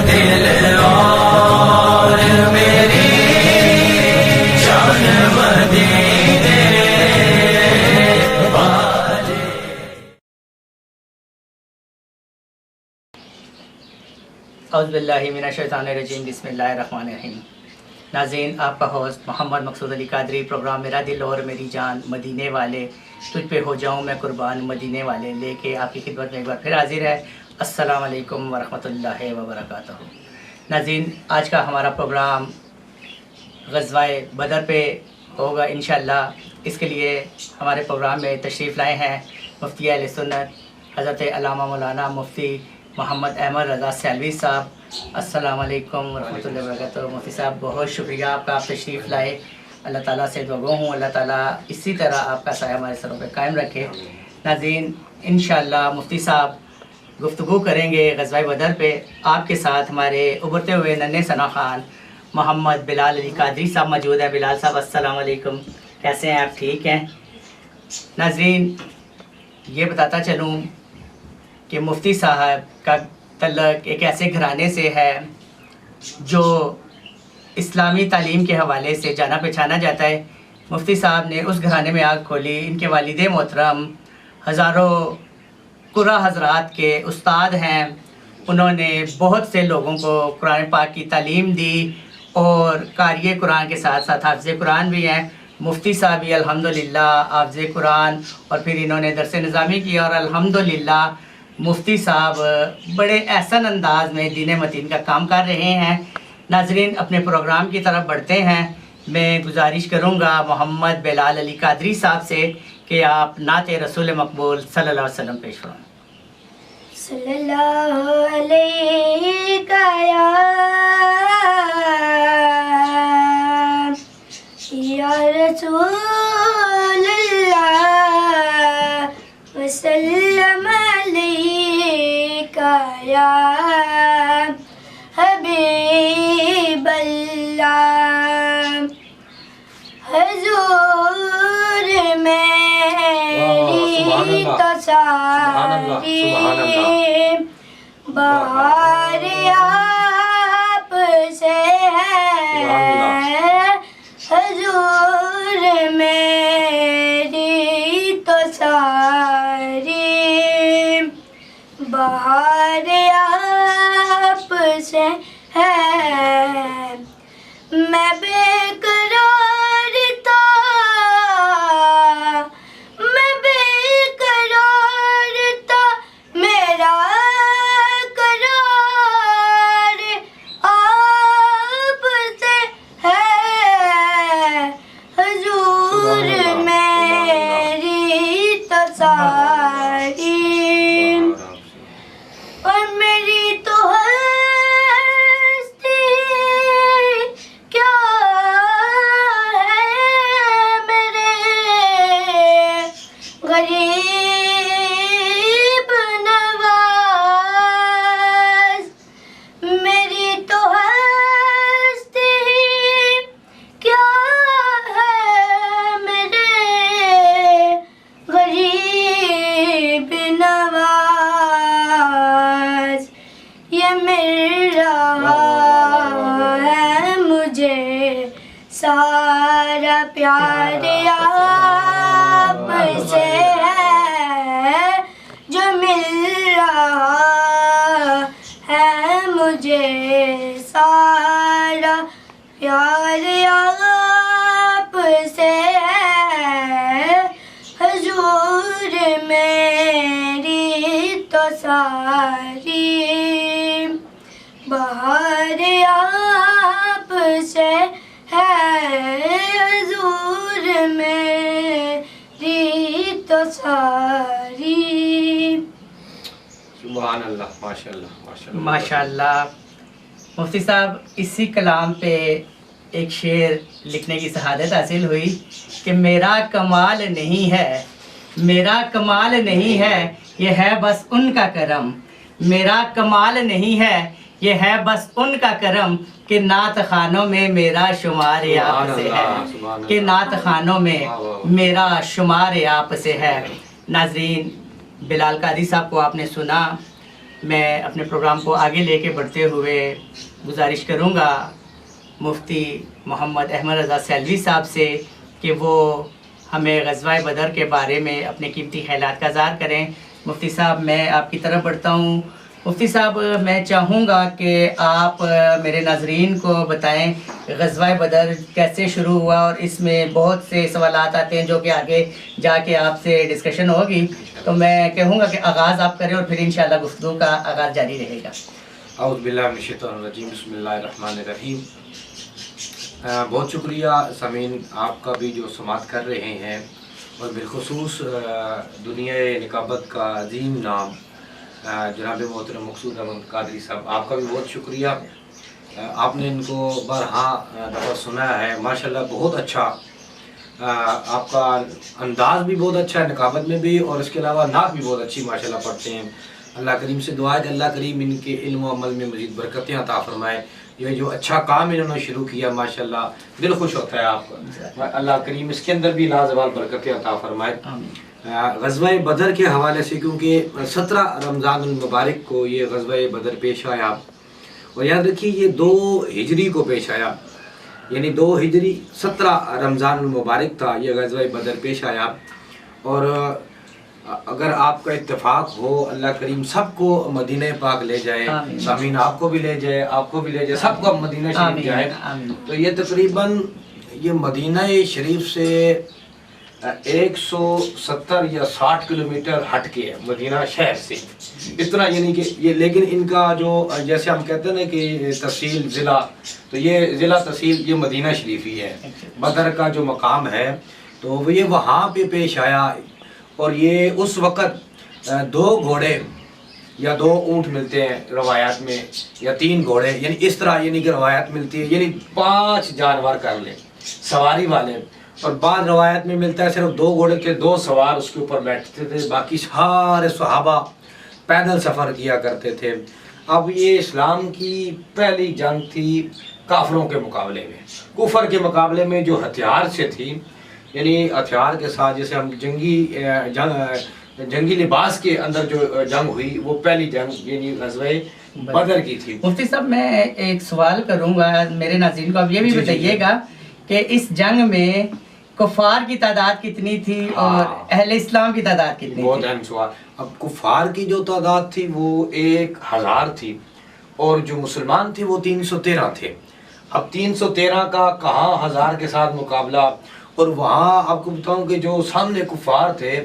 दिल और मेरी शान मदीने वाले। औज़ुबिल्लाहि मिनश्शैतानिर्रजीम, बिस्मिल्लाहिर्रहमानिर्रहीम। नाज़रीन, आपका होस्ट मोहम्मद मकसूद अली कादरी, प्रोग्राम मेरा दिल और मेरी जान मदीने वाले, तुझ पे हो जाऊँ मैं कुर्बान मदीने वाले लेके आपकी खिदमत में एक बार फिर हाजिर है। अस्सलाम वालेकुम वरहमतुल्लाहि वबरकातुहू। नाज़रीन, आज का हमारा प्रोग्राम ग़ज़वाए बदर पे होगा इंशाअल्लाह। इसके लिए हमारे प्रोग्राम में तशरीफ़ लाए हैं मुफ्ती अहले सुन्नत हज़रत अल्लामा मौलाना मुफ्ती मोहम्मद अहमद रज़ा सैलवी साहब। अस्सलाम वालेकुम वरहमतुल्लाहि वबरकातुहू। मुफ्ती साहब, बहुत शुक्रिया आपका, आप तशरीफ़ लाए। अल्लाह ताला से दुआ हूँ, अल्लाह ताला इसी तरह आपका साया हमारे सरों पे कायम रखे। नाज़रीन, इंशाअल्लाह मुफ्ती साहब गुफ्तगू करेंगे ग़ज़वाए बदर पे। आपके साथ हमारे उभरते हुए नन्हे सना खान मोहम्मद बिलाल अली कादरी साहब मौजूद हैं। बिलाल साहब, अस्सलाम वालेकुम, कैसे हैं आप? ठीक हैं। नाज़रीन, ये बताता चलूँ कि मुफ्ती साहब का तल्लुक़ एक ऐसे घराने से है जो इस्लामी तालीम के हवाले से जाना पहचाना जाता है। मुफ्ती साहब ने उस घराने में आग खोली। इनके वालिद मोहतरम हज़ारों कुर्रा हज़रात के उस्ताद हैं। उन्होंने बहुत से लोगों को कुरान पाक की तालीम दी और क़ारी कुरान के साथ साथ हाफ़िज़ कुरान भी हैं। मुफ्ती साहब भी अल्हम्दुलिल्लाह हाफ़िज़ कुरान और फिर इन्होंने दरस निज़ामी किया और अल्हम्दुलिल्लाह मुफ्ती साहब बड़े एहसन अंदाज में दीन मतीन का काम कर रहे हैं। नाज़रीन, अपने प्रोग्राम की तरफ बढ़ते हैं। मैं गुजारिश करूँगा मोहम्मद बिलाल अली कादरी साहब से कि आप नाते रसूल मकबूल सल्लल्लाहु अलैहि वसल्लम पेश करें। सल्लल्लाहु अलैहि या रसूलल्लाह वसल्लम अलैका या हबीबल्लाह। हुजूर मेरी तो सारी बहार आप से है। हुजूर मेरी तो सारी बहार आप से है। मैं बेकरार था, मैं बेकरार था, मेरा करार आप से है। हुजूर मेरी तो सारी और मेरी तो हस्ती क्या है मेरे गरीब नवाज। मेरी तो हस्ती क्या है मेरे गरीब नवाज। ये मिल रहा है मुझे सारा प्यार आप से है। जो मिल रहा है मुझे सारा प्यार आप से है। हुजूर मेरी तो सारी बहार आप से है। हुजूर मेरी तो सारी। सुभान अल्लाह, माशाअल्लाह माशाअल्लाह माशाअल्लाह। मुफ्ती साहब, इसी कलाम पे एक शेर लिखने की शहादत हासिल हुई कि मेरा कमाल नहीं है, मेरा कमाल नहीं है, ये है बस उनका करम। मेरा कमाल नहीं है, ये है बस उनका करम कि नात खानों में मेरा शुमार आप से है, कि नात खानों में मेरा शुमार आप से है। नाजरीन, बिलाल कादरी साहब को आपने सुना। मैं अपने प्रोग्राम को आगे लेके बढ़ते हुए गुजारिश करूँगा मुफ्ती मोहम्मद अहमद रज़ा सैलवी साहब से कि वो हमें ग़ज़वा बदर के बारे में अपने कीमती ख़यालात का इज़हार करें। मुफ्ती साहब, मैं आपकी तरफ बढ़ता हूँ। मुफ्ती साहब, मैं चाहूँगा कि आप मेरे नाज़रीन को बताएं ग़ज़वा बदर कैसे शुरू हुआ, और इसमें बहुत से सवालात आते हैं जो कि आगे जाके आपसे डिस्कशन होगी। तो मैं कहूँगा कि आगाज़ आप करें और फिर इंशाअल्लाह गुफ्तगू का आगाज़ जारी रहेगा। औज़ु बिल्लाहि मिनश शैतानिर रजीम, बिस्मिल्लाहिर रहमानिर रहीम। बहुत शुक्रिया सामीन आपका भी जो समात कर रहे हैं, और बिलखुसूस दुनिया निकाबत का अजीम नाम जनाब मोहतरम मकसूद अहमद कादरी साहब, आपका भी बहुत शुक्रिया। आपने इनको बारहा दफ़ा सुना है, माशाल्लाह बहुत अच्छा आपका अंदाज़ भी बहुत अच्छा है निकाबत में भी, और इसके अलावा नात भी बहुत अच्छी माशाल्लाह पढ़ते हैं। अल्लाह करीम से दुआ है कि अल्लाह करीम इनके इल्म और अमल में मज़ीद बरकतें अता फरमाए। ये जो अच्छा काम इन्होंने शुरू किया माशाल्लाह दिल खुश होता है आपका। अल्लाह करीम इसके अंदर भी लाजवाल बरकतें अता फरमाए। ग़ज़वा बदर के हवाले से, क्योंकि 17 रमज़ानुल मुबारक को ये ग़ज़वा बदर पेश आया, और याद रखिए ये 2 हिजरी को पेश आया, यानी 2 हिजरी 17 रमज़ानुल मुबारक था ये ग़ज़वा बदर पेश आया। और अगर आपका इत्तेफाक हो, अल्लाह करीम सबको मदीना पाक ले जाए, सामीन आपको भी ले जाए, आपको भी ले जाए, सबको मदीना शरीफ जाए। तो ये तकरीबन ये मदीना शरीफ से 170 या 60 किलोमीटर हट के है मदीना शहर से, इतना, यानी कि ये, लेकिन इनका जो जैसे हम कहते हैं ना कि तहसील ज़िला, तो ये ज़िला तहसील ये मदीना शरीफ ही है। बदर का जो मकाम है तो ये वहाँ पे पेश आया, और ये उस वक़्त 2 घोड़े या 2 ऊँट मिलते हैं रवायात में, या 3 घोड़े, यानी इस तरह, यानी कि रवायात मिलती है, यानी 5 जानवर कर ले सवारी वाले, और बाद रवायत में मिलता है सिर्फ 2 घोड़े थे, 2 सवार उसके ऊपर बैठते थे, बाकी सारे सहाबा पैदल सफ़र किया करते थे। अब ये इस्लाम की पहली जंग थी काफरों के मुकाबले में, कुफर के मुकाबले में, जो हथियार से थी, यानी हथियार के साथ, जैसे हम जंगी लिबास के अंदर जो जंग हुई, वो पहली जंग यानी ग़ज़वा बदर की थी। मुफ्ती साहब, मैं एक सवाल करूँगा मेरे नाज़रीन को, अब ये भी बताइएगा कि इस जंग में कुफार की तादाद कितनी थी और अहले इस्लाम की तादाद कितनी थी? बहुत अहम सवाल। अब कुफार की जो तादाद थी वो 1000 थी, और जो मुसलमान थे वो 313 थे। अब 313 का कहाँ 1000 के साथ मुकाबला, और वहाँ आपको बताऊँ कि जो सामने कुफार थे,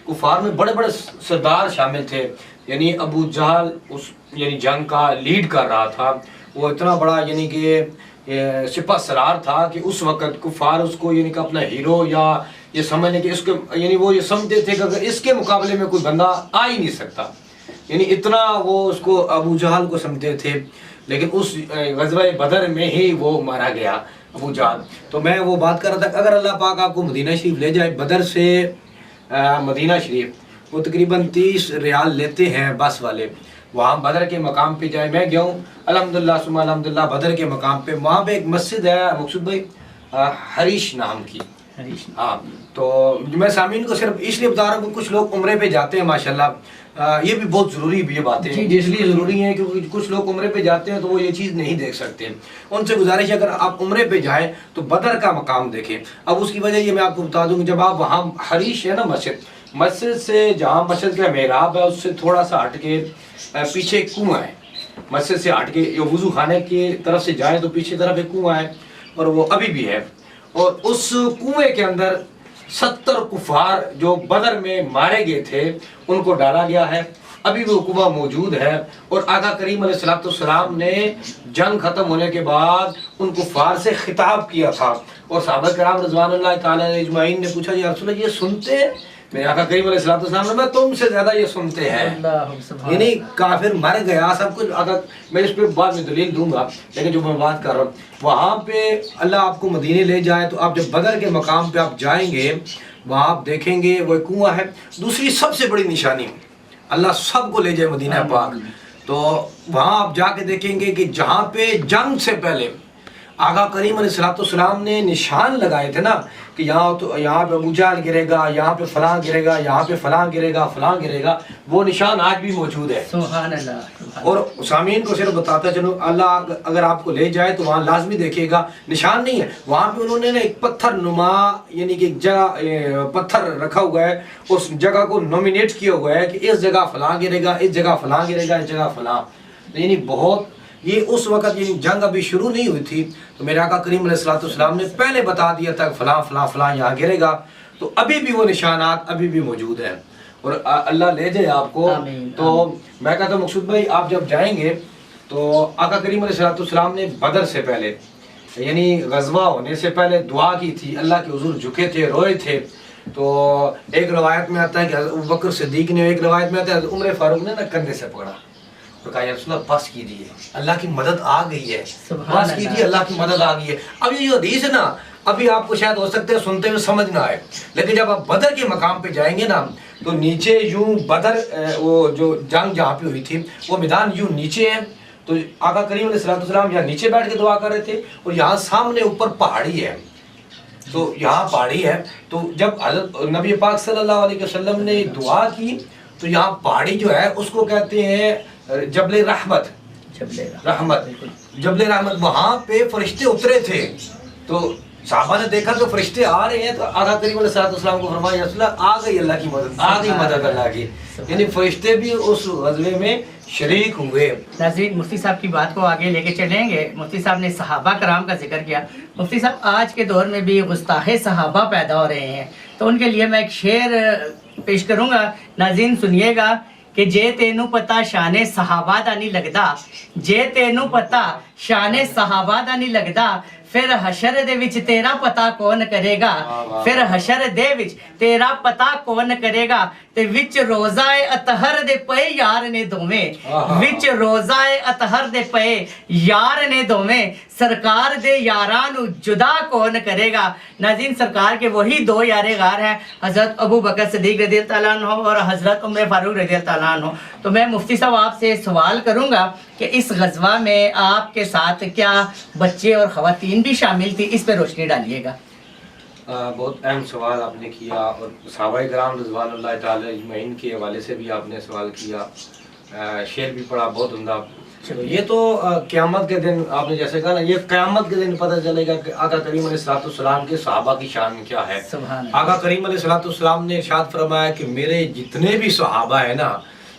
कुफार में बड़े बड़े सरदार शामिल थे, यानी अबू जहल उस यानी जंग का लीड कर रहा था, वो इतना बड़ा यानी कि सिपह सलार था कि उस वक़्त कुफार उसको यानी कि अपना हीरो, या ये समझने कि इसके, यानी वो ये समझते थे कि अगर इसके मुकाबले में कोई बंदा आ ही नहीं सकता, यानी इतना वो उसको अबू जहल को समझते थे। लेकिन उस ग़ज़वा बदर में ही वो मारा गया अबू जहल। तो मैं वो बात कर रहा था, अगर अल्लाह पाक आपको मदीना शरीफ ले जाए, बदर से मदीना शरीफ, वो तकरीबन 30 रियाल लेते हैं बस वाले। वहाँ बदर के मकाम पे जाए, मैं गया हूँ अल्हम्दुलिल्लाह सुम्मा अल्हम्दुलिल्लाह बदर के मकाम पे, वहाँ पे एक मस्जिद है मकसूद भाई, हरीश नाम की। हाँ, तो मैं सामीन को सिर्फ इसलिए बता रहा हूँ, कुछ लोग उम्रे पे जाते हैं माशाल्लाह, ये भी बहुत ज़रूरी भी ये बातें हैं, इसलिए ज़रूरी है क्योंकि कुछ लोग उम्रे पे जाते हैं तो वो ये चीज़ नहीं देख सकते। उनसे गुजारिश है, अगर आप उम्रे पे जाएँ तो बदर का मकाम देखें। अब उसकी वजह ये मैं आपको बता दूँ कि जब आप वहाँ हरीश है ना मस्जिद से, जहाँ मस्जिद का मेहराब है उससे थोड़ा सा हट के पीछे एक कुआं है, मस्जिद से हट के वज़ू खाने की तरफ से जाएँ तो पीछे तरफ एक कुआं है, और वो अभी भी है। और उस कुएं के अंदर 70 कुफार जो बदर में मारे गए थे उनको डाला गया है, अभी वो कुआं मौजूद है। और आका करीम अलैहिस्सलाम ने जंग खत्म होने के बाद उन कुफार से खिताब किया था, और सहाबा किराम रज़वानुल्लाह ताला अजमईन ने पूछा, या रसूल अल्लाह ये सुनते हैं? मेरे आका करीम अलैहिस्सलाम ने, मैं तुमसे ज्यादा ये सुनते हैं। यानी काफिर मर गया सब कुछ, अगर मैं इस पे बाद में दलील दूंगा, लेकिन जो मैं बात कर रहा हूँ, वहाँ पे अल्लाह आपको मदीने ले जाए तो आप जब बदर के मकाम पे आप जाएंगे, वहाँ आप देखेंगे वो कुआं है। दूसरी सबसे बड़ी निशानी, अल्लाह सबको ले जाए मदीना पाक, तो वहाँ आप जाके देखेंगे कि जहाँ पे जंग से पहले आका करीम अलैहिस्सलाम ने निशान लगाए थे ना कि यहाँ तो यहाँ पे अबू जहल गिरेगा, यहाँ पे फलां गिरेगा, यहाँ पे फलां गिरेगा, फलां गिरेगा, वो निशान आज भी मौजूद है। सुभान अल्लाह, सुभान और सामीन को सिर्फ बताता चलो, अल्लाह अगर आपको ले जाए तो वहाँ लाजमी देखिएगा, निशान नहीं है वहाँ पे। उन्होंने ना एक पत्थर नुमा यानी कि एक जगह पत्थर रखा हुआ है, उस जगह को नॉमिनेट किया हुआ है कि इस जगह फलां गिरेगा, इस जगह फलां गिरेगा, इस जगह फलां। यानी बहुत ये उस वक़्त यानी जंग अभी शुरू नहीं हुई थी, तो मेरे आका करीम अलैहिस्सलाम ने पहले बता दिया था फलां फलां फलां यहाँ गिरेगा। तो अभी भी वो निशानात अभी भी मौजूद हैं और अल्लाह ले जाए आपको। तो मैं कहता हूँ मकसूद भाई, आप जब जाएंगे तो आका करीम अलैहिस्सलाम ने बदर से पहले यानी गजवा होने से पहले दुआ की थी, अल्लाह के हुजूर झुके थे, रोए थे। तो एक रवायत में आता है कि अबू बकर सिद्दीक ने, एक रवायत में आता है उमर फारूक ने ना कंधे से पकड़ा और कहा या रसूल अल्लाह बस कीजिए, अल्लाह की मदद आ गई है, बस कीजिए, अल्लाह की मदद आ गई है। अब ये हदीस है ना, अभी आपको शायद हो सकता है सुनते हुए समझ ना आए, लेकिन जब आप बदर के मकाम पे जाएंगे ना तो नीचे यूं बदर वो जो जंग जहाँ पे हुई थी वो मैदान यूं नीचे है। तो आका करीम अलैहिस्सलाम यहाँ नीचे बैठ के दुआ कर रहे थे और यहाँ सामने ऊपर पहाड़ी है, तो यहाँ पहाड़ी है। तो जब हज़रत नबी पाक सल्लल्लाहु अलैहि वसल्लम ने दुआ की तो यहाँ पहाड़ी जो है उसको कहते हैं जबले रहमत, जबले रहमत। वहाँ पे फरिश्ते उतरे थे, तो साहबा ने देखा तो फरिश्ते आ रहे हैं, तो आका करीम अलैहिस्सलाम को फरमाया आ गई अल्लाह की मदद, आ गई मदद अल्लाह की। यानी फरिश्ते भी उस गज़वे में शरीक हुए। नाज़रीन, मुफ्ती साहब की बात को आगे लेके चलेंगे। मुफ्ती साहब ने सहाबा कराम का जिक्र किया। मुफ्ती साहब, आज के दौर में भी गुस्ताहे सहाबा पैदा हो रहे हैं, तो उनके लिए मैं एक शेर पेश करूँगा, नाज़रीन सुनिएगा कि जे तेनू पता शाने सहाबा दा नहीं लगदा, जे तेनू पता शाने सहाबा दा नहीं लगदा, फिर हशर दे विच तेरा पता कौन करेगा, फिर हशर दे विच तेरा पता कौन करेगा। ते विच रोज़ाए अतहर दे पे यार ने दोवें, विच रोज़ाए अतहर दे पे यार ने दोवें, सरकार दे यारां नू जुदा कौन करेगा। नाज़रीन, सरकार के वही दो यारे गार हैं, हज़रत अबू बकर सिद्दीक रज़ियल्लाहु ताला अन्हु और हज़रत उमर फारूक रज़ियल्लाहु ताला अन्हु। तो मैं मुफ्ती साहब आपसे सवाल करूँगा कि इस गज़वा में आपके साथ क्या बच्चे और ख़वातीन भी शामिल थी, इस पर रोशनी डालिएगा। बहुत अहम सवाल आपने किया और सहाबाए किराम रिज़वानुल्लाह ताला अजमईन के हवाले से भी आपने सवाल किया, शेर भी पढ़ा बहुत उम्दा। तो ये तो क़यामत के दिन आपने जैसे कहा ना, ये क़यामत के दिन पता चलेगा कि आका करीम अलैहिस्सलाम के सहाबा की शान क्या है। आका करीम अलैहिस्सलाम ने इरशाद फरमाया कि मेरे जितने भी सहाबा है ना,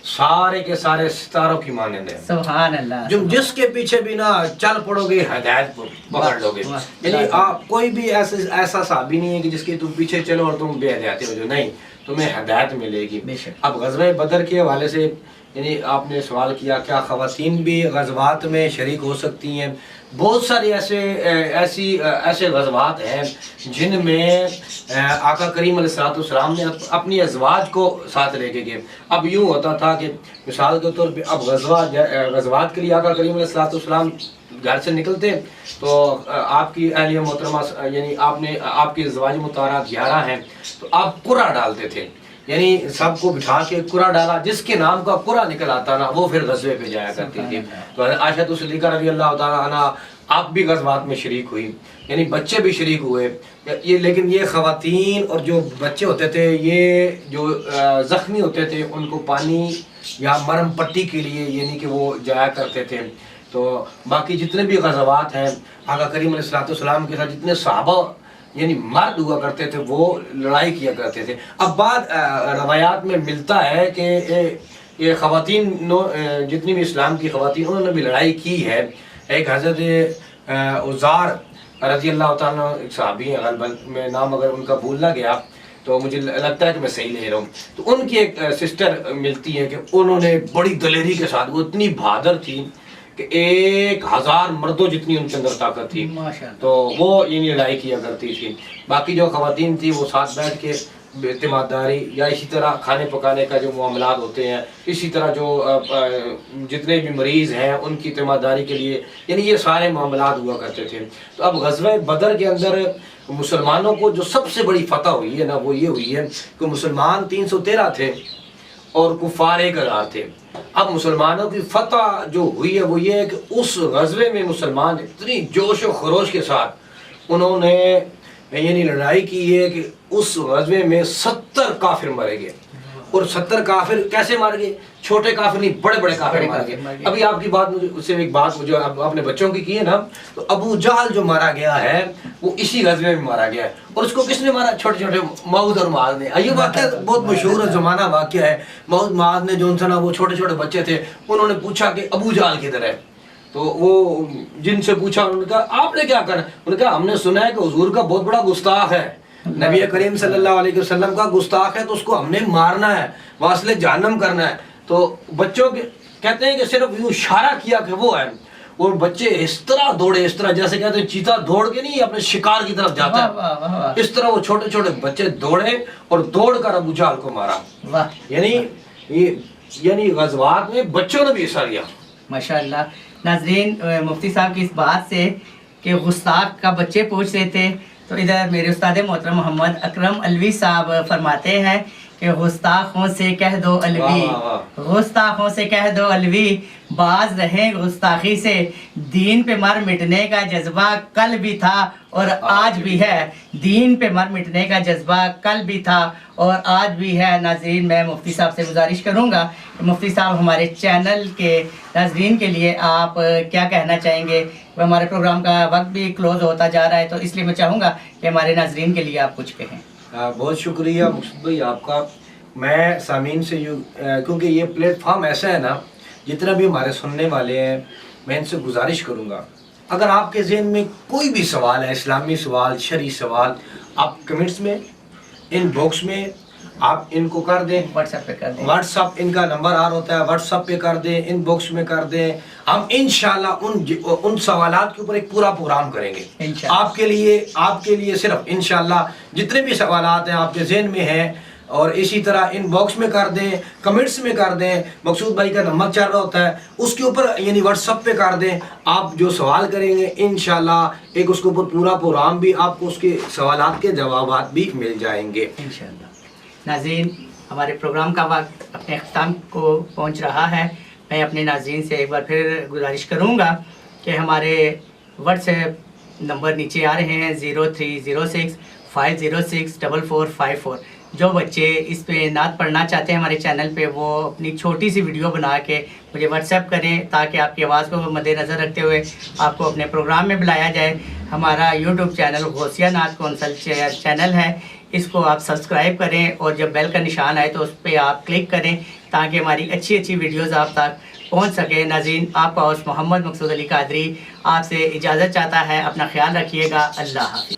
सारे के सारे सितारों की मानंद है। सुभान अल्लाह। जो जिसके पीछे भी ना चल पड़ोगे हिदायत पकड़ लोगे। यानी आप कोई भी ऐसा साहबी नहीं है कि जिसके तुम पीछे चलो और तुम बेहदायती हो, जो नहीं, तुम्हें हिदायत मिलेगी। अब गज़वा बदर के हवाले से यानी आपने सवाल किया क्या ख़वातीन भी गज़वात में शरीक हो सकती हैं। बहुत सारे ऐसे गज़वात हैं जिनमें आका करीम अलैहिस्सलाम ने अपनी अज़वाज को साथ लेके गए। अब यूँ होता था कि मिसाल के तौर पे अब गज़वात के लिए आका करीम अलैहिस्सलाम घर से निकलते तो आपकी अहलिया मोहतरमा यानी आपकी अज़वाज मुताहरात 11 हैं, तो आप कुरा डालते थे, यानी सबको बिठा के कुरा डाला, जिसके नाम का कुरा निकल आता ना वो फिर गज़वे पे जाया करती थी। तो आयशा सिद्दीक़ा रज़ियल्लाहु ताला अन्हा आप भी गज़वात में शरीक हुई, यानी बच्चे भी शरीक हुए। ये लेकिन ये ख़वातीन और जो बच्चे होते थे, ये जो ज़ख्मी होते थे, उनको पानी या मरहम पट्टी के लिए यानी कि वो जाया करते थे। तो बाकी जितने भी गज़वात हैं आका करीम अलैहिस्सलाम के साथ जितने सहाबा यानी मर्द हुआ करते थे वो लड़ाई किया करते थे। अब बाद रवायात में मिलता है कि ये ख़वातीन जितनी भी इस्लाम की ख़वातीन उन्होंने भी लड़ाई की है। एक हज़रत उज़ार रज़ियल्लाहु ताला एक सहाबी हैं, गलबन में नाम अगर उनका भूल ना गया तो मुझे लगता है कि मैं सही ले रहा हूँ। तो उनकी एक सिस्टर मिलती है कि उन्होंने बड़ी दलेरी के साथ, वो इतनी बहादुर थी कि 1000 मर्दों जितनी उनके अंदर ताकत थी, तो वो ये लड़ाई किया करती थी। बाकी जो ख़वातीन थी वो साथ बैठ के एतमादारी या इसी तरह खाने पकाने का जो मामलात होते हैं, इसी तरह जो जितने भी मरीज़ हैं उनकी एतमादारी के लिए यानी ये सारे मामलात हुआ करते थे। तो अब ग़ज़वा बदर के अंदर मुसलमानों को जो सबसे बड़ी फतह हुई है ना, वो ये हुई है कि मुसलमान 313 थे और कुफार 1000 थे। अब मुसलमानों की फतह जो हुई है वो ये है कि उस गज़वे में मुसलमान इतनी जोश और खरोश के साथ उन्होंने यानी लड़ाई की है कि उस गज़वे में 70 काफिर मारे गए। और 70 काफिर कैसे मार गए? छोटे काफिर नहीं, बड़े बड़े काफिर मार गए। अभी आपकी बात मुझे उससे एक बात मुझे अपने बच्चों की है ना, तो अबू जहल जो मारा गया है वो इसी गज़वे में मारा गया है। और उसको किसने मारा? छोटे छोटे मऊद और मुआज ने। ये वाक़या बहुत मशहूर ज़माना वाक़या है। मऊद मुआज ने जो उनसे ना वो छोटे छोटे बच्चे थे, उन्होंने पूछा कि अबू जहल किधर है? तो वो जिनसे पूछा उन्होंने कहा आपने क्या करा? उन्होंने कहा हमने सुना है कि हुजूर का बहुत बड़ा गुस्ताख है, नबी करीम सल्लल्लाहु अलैहि वसल्लम का गुस्ताख है, तो उसको हमने मारना है, वास्ले जहन्नम करना है। तो बच्चों के कहते हैं कि सिर्फ यूं इशारा किया कि वो है, और बच्चे इस तरह दौड़े, इस तरह जैसे कहते हैं चीता दौड़ के नहीं अपने शिकार की तरफ जाता है, इस तरह वो छोटे छोटे बच्चे दौड़े और दौड़ कर अबू जहल को मारा। यानी गज़वात में बच्चों ने भी हिस्सा लिया। माशाअल्लाह। नाज़रीन, मुफ्ती साहब की इस बात से कि गुस्ताख का बच्चे पूछ रहे थे, तो इधर मेरे उस्ताद मोहतरम मोहम्मद अकरम अलवी साहब फरमाते हैं कि गुस्ताखों से कह दो अलवी, गुस्ताखों से कह दो अलवी, बाज रहे गुस्ताखी से, दीन पे मर मिटने का जज्बा कल भी था और आज भी है, दीन पे मर मिटने का जज्बा कल भी था और आज भी है। नाज़रीन, मैं मुफ्ती साहब से गुजारिश करूंगा कि मुफ्ती साहब हमारे चैनल के नाज़रीन के लिए आप क्या कहना चाहेंगे? हमारे प्रोग्राम का वक्त भी क्लोज होता जा रहा है, तो इसलिए मैं चाहूँगा कि हमारे नाज़रीन के लिए आप कुछ कहें। बहुत शुक्रिया मुक्तद भाई आपका। मैं सामीन से क्योंकि ये प्लेटफॉर्म ऐसा है ना, जितना भी हमारे सुनने वाले हैं, मैं इनसे गुजारिश करूँगा अगर आपके ज़हन में कोई भी सवाल है, इस्लामी सवाल, शरई सवाल, आप कमेंट्स में, इनबॉक्स में आप इनको कर दें, व्हाट्सएप पे कर दें, व्हाट्सएप इनका नंबर आ होता है, व्हाट्सएप पे कर दें, इनबॉक्स में कर दें। हम इंशाल्लाह उन सवालात के ऊपर एक पूरा प्रोग्राम करेंगे आपके लिए सिर्फ इंशाल्लाह। जितने भी सवालात हैं आपके ज़हन में हैं, और इसी तरह इनबॉक्स में कर दें, कमेंट्स में कर दें, मकसूद भाई का नंबर चल रहा होता है उसके ऊपर यानी व्हाट्सएप पे कर दें। आप जो सवाल करेंगे इंशाल्लाह एक उसके ऊपर पूरा प्रोग्राम भी, आपको उसके सवालात के जवाबात भी मिल जाएंगे इंशाल्लाह। नाज़रीन, हमारे प्रोग्राम का वक्त अपने अख्ताम को पहुंच रहा है। मैं अपने नाज़रीन से एक बार फिर गुजारिश करूंगा कि हमारे व्हाट्सएप नंबर नीचे आ रहे हैं 0306 506 4454। जो बच्चे इस पे नात पढ़ना चाहते हैं हमारे चैनल पे, वो अपनी छोटी सी वीडियो बना के मुझे व्हाट्सएप करें ताकि आपकी आवाज़ को मद्देनज़र रखते हुए आपको अपने प्रोग्राम में बुलाया जाए। हमारा यूट्यूब चैनल गौसिया नात कौंसल चैनल है, इसको आप सब्सक्राइब करें और जब बेल का निशान आए तो उस पर आप क्लिक करें ताकि हमारी अच्छी अच्छी वीडियोज़ आप तक पहुंच सके। नाज़रीन, आपका होस्ट मोहम्मद मकसूद अली कादरी आपसे इजाज़त चाहता है। अपना ख्याल रखिएगा। अल्लाह हाफ़िज़।